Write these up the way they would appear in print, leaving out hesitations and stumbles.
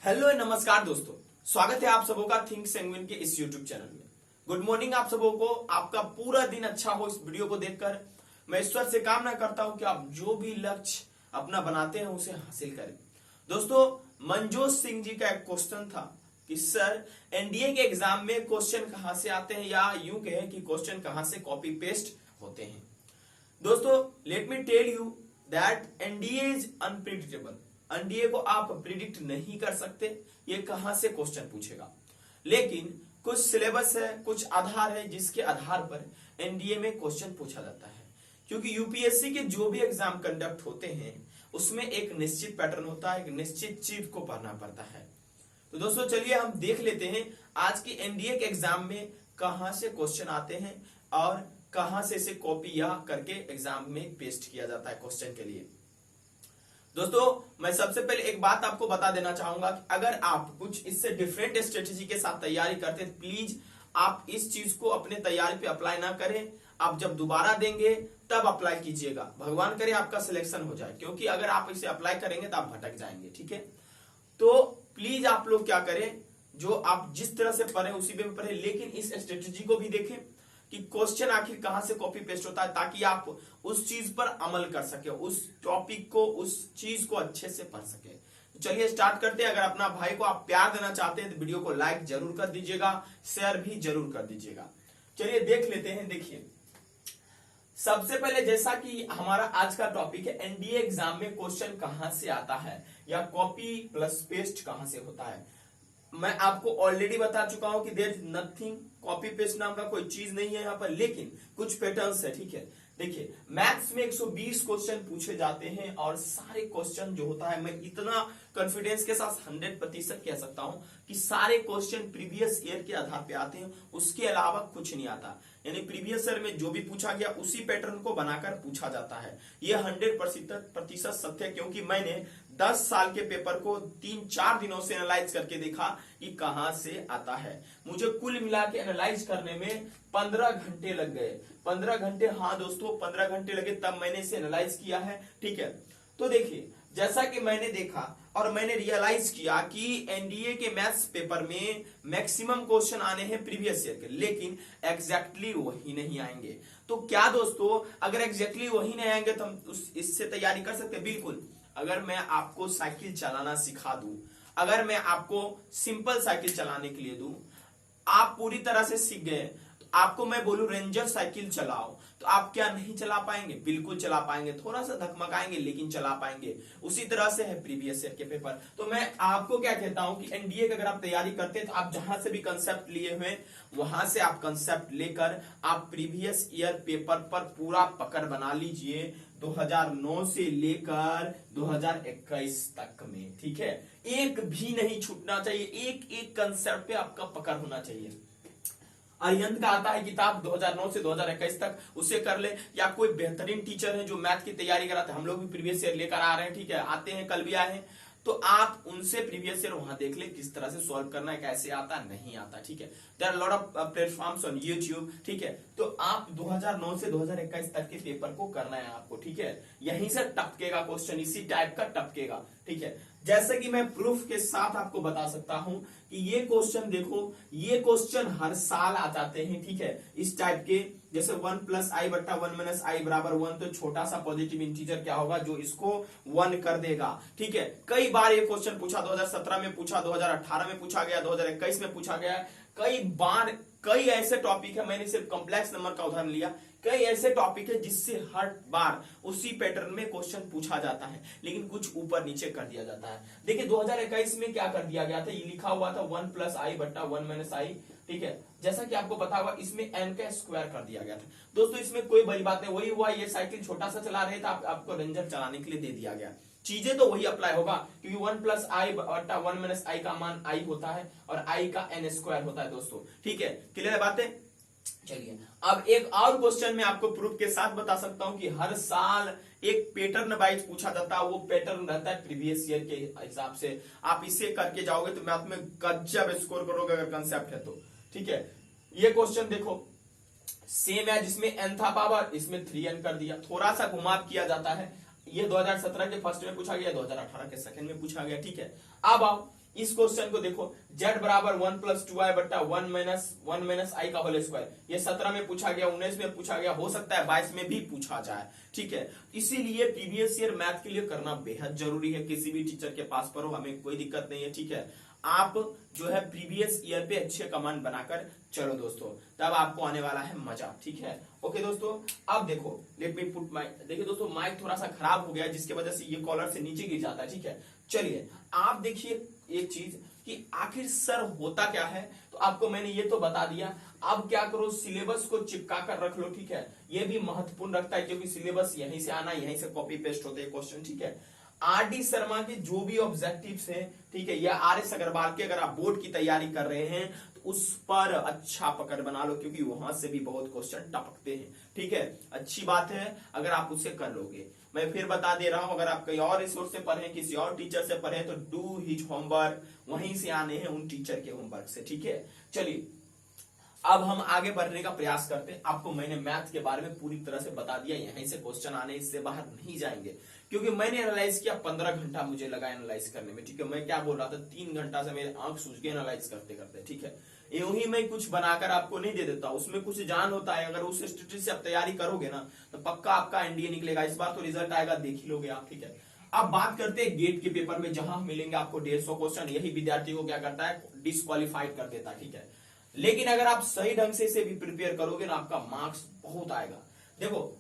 Hello नमस्कार दोस्तों, स्वागत है आप सबों का थिंक सेंगविन के इस यूट्यूब चैनल में। गुड मॉर्निंग आप सबों को, आपका पूरा दिन अच्छा हो इस वीडियो को देखकर। मैं ईश्वर से कामना करता हूं कि आप जो भी लक्ष्य अपना बनाते हैं उसे हासिल करें। दोस्तों, मनजोत सिंह जी का एक क्वेश्चन था कि सर एनडीए के एग्जाम में क्वेश्चन कहां से आते हैं, या यूं कहें कि क्वेश्चन कहां से कॉपी पेस्ट होते हैं। दोस्तों, let me tell you that NDA is unpredictable. NDA को आप प्रिडिक्ट नहीं कर सकते ये कहां से क्वेश्चन पूछेगा, लेकिन कुछ सिलेबस है, कुछ आधार है जिसके आधार पर एनडीए में क्वेश्चन पूछा जाता है। क्योंकि यूपीएससी के जो भी एग्जाम कंडक्ट होते हैं उसमें एक निश्चित पैटर्न होता है, एक निश्चित चीज को पढ़ना पड़ता है। तो दोस्तों चलिए हम देख लेते हैं आज के एनडीए के एग्जाम में कहां से क्वेश्चन आते हैं और कहां से इसे कॉपी या करके एग्जाम में पेस्ट किया जाता है क्वेश्चन के लिए। दोस्तों, मैं सबसे पहले एक बात आपको बता देना चाहूंगा कि अगर आप कुछ इससे डिफरेंट स्ट्रेटेजी के साथ तैयारी करते हैं, प्लीज आप इस चीज को अपने तैयारी पे अप्लाई ना करें। आप जब दोबारा देंगे तब अप्लाई कीजिएगा। भगवान करे आपका सिलेक्शन हो जाए, क्योंकि अगर आप इसे अप्लाई करेंगे तो आप भटक जाएंगे। ठीक है, तो प्लीज आप लोग क्या करें, जो आप जिस तरह से पढ़े उसी में पढ़े, लेकिन इस स्ट्रेटेजी को भी देखें कि क्वेश्चन आखिर कहां से कॉपी पेस्ट होता है, ताकि आप उस चीज पर अमल कर सके, उस टॉपिक को, उस चीज को अच्छे से पढ़ सके। तो चलिए स्टार्ट करते हैं। अगर अपना भाई को आप प्यार देना चाहते हैं तो वीडियो को लाइक जरूर कर दीजिएगा, शेयर भी जरूर कर दीजिएगा। चलिए देख लेते हैं। देखिए, सबसे पहले जैसा कि हमारा आज का टॉपिक है एनडीए एग्जाम में क्वेश्चन कहां से आता है या कॉपी प्लस पेस्ट कहां से होता है। मैं आपको ऑलरेडी बता चुका हूं कि there is nothing, copy paste नाम का कोई चीज नहीं है यहाँ पर, लेकिन कुछ पैटर्न्स है। ठीक है, देखिए मैथ्स में 120 क्वेश्चन पूछे जाते हैं और सारे क्वेश्चन जो होता है, मैं इतना कॉन्फिडेंस के साथ 100% कह सकता हूं कि सारे क्वेश्चन प्रीवियस ईयर के आधार पे आते हैं, उसके अलावा कुछ नहीं आता। यानी प्रीवियस ईयर में जो भी पूछा गया उसी पैटर्न को बनाकर पूछा जाता है। ये 100% सत्य है, क्योंकि मैंने 10 साल के पेपर को 3-4 दिनों से एनालाइज करके देखा कि कहां से आता है। मुझे कुल मिला के एनालाइज करने में 15 घंटे लग गए। 15 घंटे, हाँ दोस्तों 15 घंटे लगे, तब मैंने इसे एनालाइज किया है। ठीक है, तो देखिए जैसा कि मैंने देखा और मैंने रियलाइज किया कि एनडीए के मैथ्स पेपर में मैक्सिमम क्वेश्चन आने हैं प्रीवियस ईयर के, लेकिन एग्जैक्टली वही नहीं आएंगे। तो क्या दोस्तों, अगर एग्जैक्टली वही नहीं आएंगे तो हम इससे तैयारी कर सकते हैं? बिल्कुल। अगर मैं आपको साइकिल चलाना सिखा दूं, अगर मैं आपको सिंपल साइकिल चलाने के लिए दूं, आप पूरी तरह से सीख गए, तो आपको मैं बोलूं रेंजर साइकिल चलाओ, तो आप क्या नहीं चला पाएंगे? बिल्कुल चला पाएंगे, थोड़ा सा धकमकाएंगे लेकिन चला पाएंगे। उसी तरह से है प्रीवियस ईयर के पेपर। तो मैं आपको क्या कहता हूं कि एनडीए की अगर आप तैयारी करते हैं तो आप जहां से भी कंसेप्ट लिए हुए वहां से आप कंसेप्ट लेकर आप प्रीवियस ईयर पेपर पर पूरा पकड़ बना लीजिए, 2009 से लेकर 2021 तक में। ठीक है, एक भी नहीं छूटना चाहिए, एक एक कंसेप्ट पे आपका पकड़ होना चाहिए। अरिहंत का आता है किताब 2009 से 2021 तक, उसे कर ले, या कोई बेहतरीन टीचर है जो मैथ की तैयारी कराते हैं, हम लोग भी प्रीवियस ईयर लेकर आ रहे हैं। ठीक है, आते हैं, कल भी आए हैं, तो आप उनसे प्रीवियस ईयर वहां देख ले किस तरह से सॉल्व करना है, कैसे आता नहीं आता। ठीक है, there are lot of platforms on YouTube. ठीक है, तो आप 2009 से 2021 तक के पेपर को करना है आपको। ठीक है, यहीं से टपकेगा क्वेश्चन, इसी टाइप का टपकेगा। ठीक है, जैसे कि मैं प्रूफ के साथ आपको बता सकता हूं कि ये क्वेश्चन देखो, ये क्वेश्चन हर साल आ जाते हैं। ठीक है, इस टाइप के, जैसे 1 + i बट्टा 1 - i = 1, तो छोटा सा पॉजिटिव इंटीजर क्या होगा जो इसको 1 कर देगा। ठीक है, कई बार ये क्वेश्चन पूछा, 2017 में पूछा, 2018 में पूछा गया, 2021 में पूछा गया। कई बार कई ऐसे टॉपिक है, मैंने सिर्फ कॉम्प्लेक्स नंबर का उदाहरण लिया, कई ऐसे टॉपिक है जिससे हर बार उसी पैटर्न में क्वेश्चन पूछा जाता है, लेकिन कुछ ऊपर नीचे कर दिया जाता है। देखिए 2021 में क्या कर दिया गया था, ये लिखा हुआ था 1 + i बट्टा 1 - i। ठीक है, जैसा कि आपको पता होगा इसमें n का स्क्वायर कर दिया गया था। दोस्तों इसमें कोई बड़ी बात नहीं, वही हुआ, ये साइकिल छोटा सा चला रहे थे, आपको रेंजर चलाने के लिए दे दिया गया। चीजें तो वही अप्लाई होगा, क्योंकि 1 + i बट्टा 1 - i का मान i होता है और i का n² होता है दोस्तों। ठीक है, क्लियर है बातें? चलिए अब एक और क्वेश्चन मैं आपको प्रूफ के साथ बता सकता हूं कि हर साल एक पैटर्न वाइज पूछा जाता है, वो पैटर्न रहता है प्रीवियस ईयर के हिसाब से। आप इसे करके जाओगे तो मैथ में गजब स्कोर करोगे अगर कंसेप्ट है तो। ठीक है, ये क्वेश्चन देखो, सेम है, जिसमें n था पावर, इसमें 3n कर दिया, थोड़ा सा घुमाव किया जाता है। ये 2017 के फर्स्ट में पूछा गया, 2018 के सेकंड में पूछा गया। ठीक है, अब आओ इस क्वेश्चन को देखो, z बराबर 1 + 2i बट्टा 1 - i का होल स्क्वायर, ये 17 में पूछा गया, 19 में पूछा गया, हो सकता है 22 में भी पूछा जाए, ठीक है। इसीलिए प्रीवियस ईयर मैथ के लिए करना बेहद जरूरी है। किसी भी टीचर के पास पढ़ो, हमें कोई दिक्कत नहीं है, ठीक है। आप जो है प्रीवियस ईयर पे अच्छे कमांड बनाकर चलो दोस्तों, तब आपको आने वाला है मजा, ठीक है। ओके दोस्तों, अब देखो, लेट मी पुट माइक, देखिए दोस्तों माइक थोड़ा सा खराब हो गया जिसकी वजह से ये कॉलर से नीचे गिर जाता है, ठीक है। चलिए आप देखिए एक चीज कि आखिर सर होता क्या है, तो आपको मैंने ये तो बता दिया। अब क्या करो, सिलेबस को चिपका कर रख लो, ठीक है। ये भी महत्वपूर्ण रखता है क्योंकि सिलेबस यहीं से आना, यहीं से कॉपी पेस्ट होते हैं क्वेश्चन, ठीक है। आर.डी. शर्मा के जो भी ऑब्जेक्टिव्स हैं, ठीक है, या आर.एस. अग्रवाल के अगर आप बोर्ड की तैयारी कर रहे हैं तो उस पर अच्छा पकड़ बना लो, क्योंकि वहां से भी बहुत क्वेश्चन टपकते हैं, ठीक है। अच्छी बात है अगर आप उसे कर लोगे। मैं फिर बता दे रहा हूं, अगर आप कहीं और रिसोर्स से पढ़े, किसी और टीचर से पढ़े, तो डू हिज होमवर्क, वहीं से आने हैं उन टीचर के होमवर्क से, ठीक है। चलिए अब हम आगे बढ़ने का प्रयास करते हैं। आपको मैंने मैथ के बारे में पूरी तरह से बता दिया, यहीं से क्वेश्चन आने, इससे बाहर नहीं जाएंगे, क्योंकि मैंने एनालाइज किया, 15 घंटा मुझे लगा एनालाइज करने में, ठीक है। मैं क्या बोल रहा था, 3 घंटा से मेरे आंख सूझ गए एनालाइज करते करते, ठीक है। यूं ही मैं कुछ बनाकर आपको नहीं दे देता, उसमें कुछ जान होता है। अगर उस स्ट्रेटजी से आप तैयारी करोगे ना, तो पक्का आपका एनडीए निकलेगा। इस बार तो रिजल्ट आएगा, देख ही लोगे आप, ठीक है। अब बात करते हैं गेट के पेपर में, जहां मिलेंगे आपको 150 क्वेश्चन। यही विद्यार्थी को क्या करता है, डिस्क्वालीफाइड कर देता है, ठीक है। लेकिन अगर आप सही ढंग से इसे भी प्रिपेयर करोगे ना, आपका मार्क्स बहुत आएगा। देखो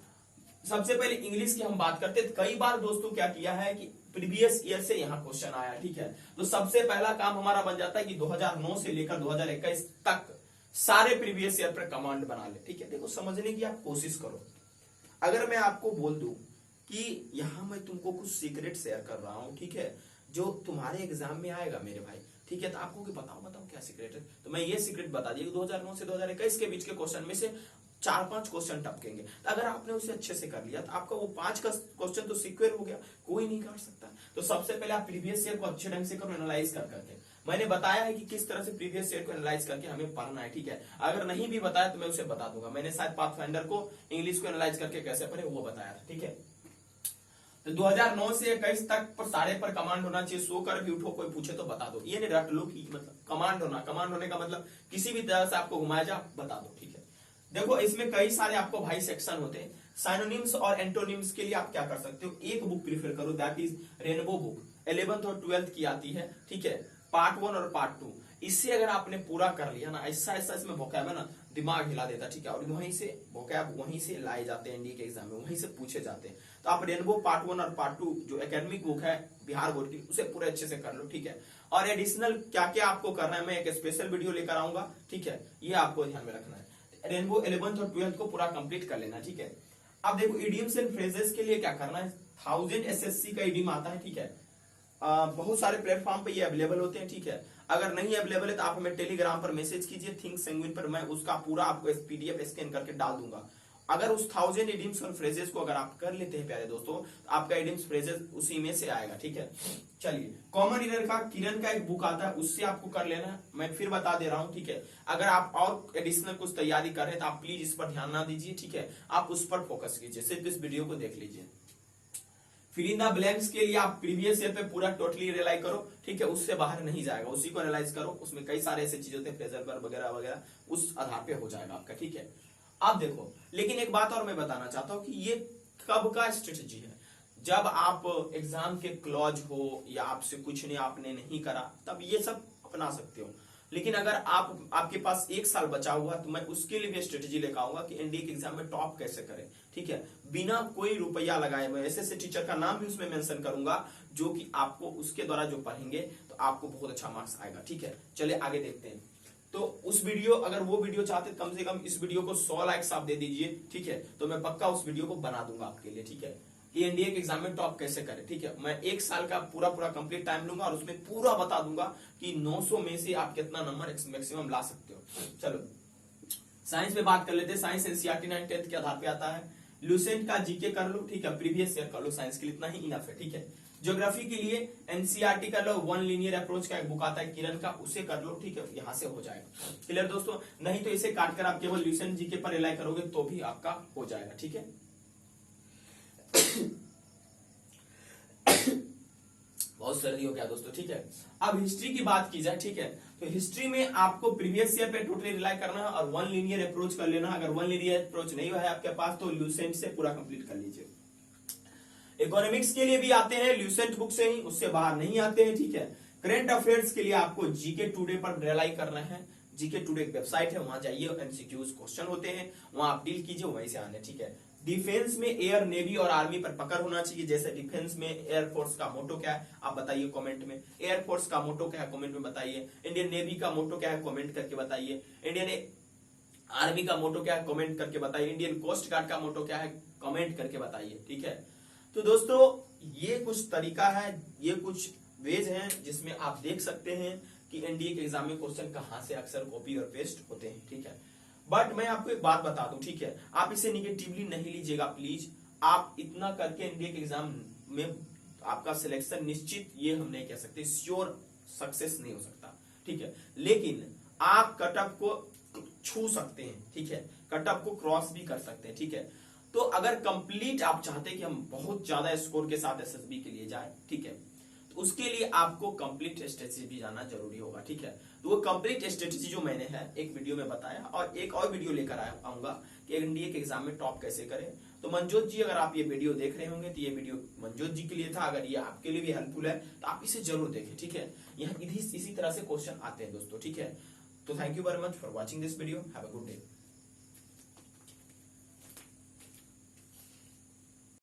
सबसे पहले इंग्लिश की हम बात करते हैं। कई बार दोस्तों क्या किया है कि प्रीवियस ईयर से यहाँ क्वेश्चन आया, ठीक है। तो सबसे पहला काम हमारा बन जाता है कि 2009 से लेकर 2021 तक सारे प्रीवियस ईयर पर कमांड बना ले, ठीक है। देखो समझने की आप कोशिश करो। अगर मैं आपको बोल दूं कि यहां मैं तुमको कुछ सीक्रेट शेयर कर रहा हूं, ठीक है, जो तुम्हारे एग्जाम में आएगा मेरे भाई, ठीक है, तो आपको बताओ क्या सीक्रेट है। तो मैं ये सीक्रेट बता दिया, 2009 से 2021 के बीच के क्वेश्चन में से 4-5 क्वेश्चन टपकेंगे। तो अगर आपने उसे अच्छे से कर लिया तो आपका वो 5 का क्वेश्चन तो सिक्योर हो गया, कोई नहीं कर सकता। तो सबसे पहले आप प्रीवियस ईयर को अच्छे ढंग से करो, एनालाइज कर करके। मैंने बताया है कि किस तरह से प्रीवियस ईयर को एनालाइज करके हमें पढ़ना है, ठीक है। अगर नहीं भी बताया तो मैं उसे बता दूंगा। मैंने शायद पाथफाइंडर को इंग्लिश को एनालाइज करके कैसे पढ़े वो बताया था, ठीक है। तो 2009 से 21 तक पर सारे पर कमांड होना चाहिए। सो कर भी उठो, कोई पूछे तो बता दो। ये नहीं रट लो कि मतलब कमांड होने का मतलब किसी भी तरह से आपको घुमाया जा, बता दो, ठीक है। देखो इसमें कई सारे आपको भाई सेक्शन होते हैं। साइनोनिम्स और एंटोनिम्स के लिए आप क्या कर सकते हो, एक बुक प्रीफर करो, that is rainbow book, 11th और 12th की आती है, ठीक है। पार्ट 1 और पार्ट 2, इससे अगर आपने पूरा कर लिया ना, ऐसा ऐसा इसमें वोकैब है ना, दिमाग हिला देता, ठीक है। और वहीं से वोकैब वहीं से लाए जाते हैं एनडीए के एग्जाम में, वहीं से पूछे जाते हैं। तो आप रेनबो पार्ट 1 और पार्ट 2 जो एकेडमिक बुक है बिहार बोर्ड की, उसे पूरे अच्छे से कर लो, ठीक है। और एडिशनल क्या क्या आपको करना है, मैं एक स्पेशल वीडियो लेकर आऊंगा, ठीक है। ये आपको ध्यान में रखना है। रेनबो 11th और 12th को पूरा कंप्लीट कर लेना, ठीक है। अब देखो इडियम्स एंड फ्रेजेस के लिए क्या करना है, 1000 एसएससी का इडियम आता है, ठीक है। बहुत सारे प्लेटफॉर्म पे ये अवेलेबल होते हैं, ठीक है। अगर नहीं अवेलेबल है तो आप हमें टेलीग्राम पर मैसेज कीजिए, थिंक सेंगुइन पर, मैं उसका पूरा आपको पीडीएफ स्कैन करके डाल दूंगा। अगर उस 1000 इडियम्स और फ्रेजेस को अगर आप कर लेते हैं प्यारे दोस्तों, तो आपका इडियम्स फ्रेजेस उसी में से आएगा, ठीक है। चलिए कॉमन ईयर का किरण का एक बुक आता है, उससे आपको कर लेना है। मैं फिर बता दे रहा हूं, ठीक है। अगर आप और एडिशनल कुछ तैयारी कर रहे हैं तो आप प्लीज इस पर ध्यान ना दीजिए, ठीक है। आप उस पर फोकस कीजिए, सिर्फ इस वीडियो को देख लीजिए। फिल इन द ब्लैंक्स के लिए आप प्रीवियस ईयर पे पूरा टोटली रिलाई करो, ठीक है। उससे बाहर नहीं जाएगा, उसी को एनालाइज करो। उसमें कई सारे ऐसे चीज होते हैं, प्रेशर पर वगैरह वगैरह, उस आधार पे हो जाएगा आपका, ठीक है। आप देखो, लेकिन एक बात और मैं बताना चाहता हूं कि ये कब का स्ट्रेटेजी है, जब आप एग्जाम के क्लॉज हो या आपसे कुछ नहीं, आपने नहीं करा, तब ये सब अपना सकते हो। लेकिन अगर आपके पास 1 साल बचा हुआ, तो मैं उसके लिए भी स्ट्रेटेजी लेकर आऊंगा कि एनडीए के एग्जाम में टॉप कैसे करें, ठीक है, बिना कोई रुपया लगाए। मैं ऐसे टीचर का नाम भी उसमें मेंशन करूंगा जो कि आपको उसके द्वारा जो पढ़ेंगे तो आपको बहुत अच्छा मार्क्स आएगा, ठीक है। चलिए आगे देखते हैं। तो उस वीडियो, अगर वो वीडियो चाहते कम से कम इस वीडियो को 100 लाइक्स आप दे दीजिए, ठीक है, तो मैं पक्का उस वीडियो को बना दूंगा आपके लिए, ठीक है, कि एनडीए के एग्जाम में टॉप कैसे करें, ठीक है। मैं 1 साल का पूरा कंप्लीट टाइम लूंगा और उसमें पूरा बता दूंगा कि 900 में से आप कितना नंबर मैक्सिमम ला सकते हो। चलो साइंस में बात कर लेते हैं। साइंस एनसीईआरटी 9th 10th के आधार पे आता है। लुसेंट का जीके कर लो, ठीक है, प्रीवियस ईयर कर लो, साइंस के लिए इतना ही इनफ है, ठीक है। ज्योग्राफी के लिए एनसीईआरटी कर लो, 1 लीनियर अप्रोच का एक बुक आता है किरण का, उसे कर लो, ठीक है, यहां से हो जाएगा क्लियर दोस्तों। नहीं तो इसे काटकर आप केवल लुसेंट जीके पर रिलाई करोगे तो भी आपका हो जाएगा, ठीक है। बहुत बहुत सर्दी हो गया दोस्तों, ठीक है। अब हिस्ट्री की बात की जाए, ठीक है, तो हिस्ट्री में आपको प्रीवियस ईयर पे टोटली रिलाई करना है और वन लीनियर अप्रोच कर लेना है। अगर वन लीनियर अप्रोच नहीं हुआ है आपके पास तो ल्यूसेंट से पूरा कंप्लीट कर लीजिए। इकोनॉमिक्स के लिए भी आते हैं ल्यूसेंट बुक से ही, उससे बाहर नहीं आते हैं, ठीक है। करंट अफेयर्स के लिए आपको जीके टुडे पर रिलाई करना है। जीके टुडे एक वेबसाइट है, वहां जाइए, एमसीक्यूज क्वेश्चन होते हैं, वहां आप डील कीजिए, वहीं से आने, ठीक है। डिफेंस में एयर, नेवी और आर्मी पर पकड़ होना चाहिए। जैसे डिफेंस में एयरफोर्स का मोटो क्या है आप बताइए कमेंट में, एयरफोर्स का मोटो क्या है कमेंट में बताइए, इंडियन नेवी का मोटो क्या है कमेंट करके बताइए, इंडियन आर्मी का मोटो क्या है कमेंट करके बताइए, इंडियन कोस्ट गार्ड का मोटो क्या है कमेंट करके बताइए, ठीक है। तो दोस्तों ये कुछ तरीका है, ये कुछ वेज हैं जिसमें आप देख सकते हैं कि एनडीए के एग्जाम में क्वेश्चन कहां से अक्सर कॉपी और पेस्ट होते हैं, ठीक है। बट मैं आपको एक बात बता दूं, ठीक है, आप इसे निगेटिवली नहीं लीजिएगा प्लीज। आप इतना करके एनडीए के एग्जाम में आपका सिलेक्शन निश्चित, ये हम नहीं कह सकते, श्योर सक्सेस नहीं हो सकता, ठीक है, लेकिन आप कटअप को छू सकते हैं, ठीक है, कटअप को क्रॉस भी कर सकते हैं, ठीक है। तो अगर कंप्लीट आप चाहते हैं कि हम बहुत ज्यादा स्कोर के साथ एसएसबी के लिए जाए, ठीक है, तो उसके लिए आपको कंप्लीट स्ट्रेटेजी भी जाना जरूरी होगा, ठीक है। तो वो कंप्लीट स्ट्रेटेजी जो मैंने है एक वीडियो में बताया और एक और वीडियो लेकर आऊंगा कि एनडीए के एग्जाम में टॉप कैसे करें। तो मनजोत जी अगर आप ये वीडियो देख रहे होंगे तो ये वीडियो मनजोत जी के लिए था, अगर ये आपके लिए भी हेल्पफुल है तो आप इसे जरूर देखें, ठीक है। यहाँ इसी तरह से क्वेश्चन आते हैं दोस्तों, ठीक है। तो thank you very much for watching this video, have a good day.